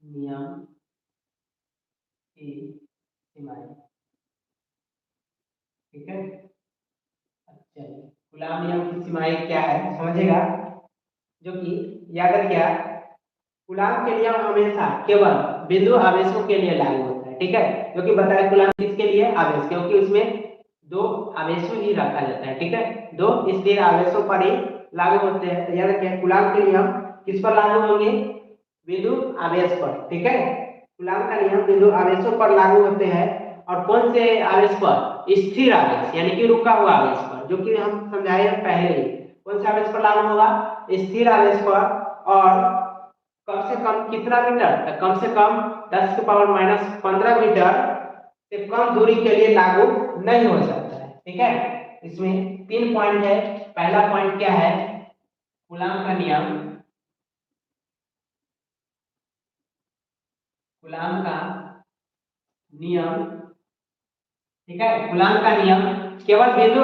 नियम की सीमाएं। ठीक है, अच्छा कूलाम नियम की सीमाएं क्या है समझेगा, जो कि याद रखिए कूलाम के नियम हमेशा केवल बिंदु आवेशों के लिए लागू होता है। ठीक है, जो कि बताया कूलाम किसके लिए, आवेश, क्योंकि उसमें दो आवेशों ही रखा जाता है। ठीक है, दो स्थिर आवेशों पर ही लागू होते हैं। तो याद रखिए कूलाम के नियम किस पर लागू होंगे, बिंदु आवेश पर। ठीक है, कूलाम का नियम बिंदु आवेशों पर लागू होते हैं। और कौन से आवेश पर, स्थिर आवेश यानी कि रुका हुआ आवेश पर, जो कि हम समझाए पहले ही। कौन से आवेश पर लागू होगा, स्थिर आवेश पर। और कम से कम कितना मीटर, तो कम से कम 10 के पावर -15 मीटर से कम दूरी के लिए लागू नहीं हो सकता है। ठीक है, इसमें 3 पॉइंट है। पहला पॉइंट क्या है, कूलाम का नियम, कूलाम का नियम, ठीक है, कूलाम का नियम केवल बिंदु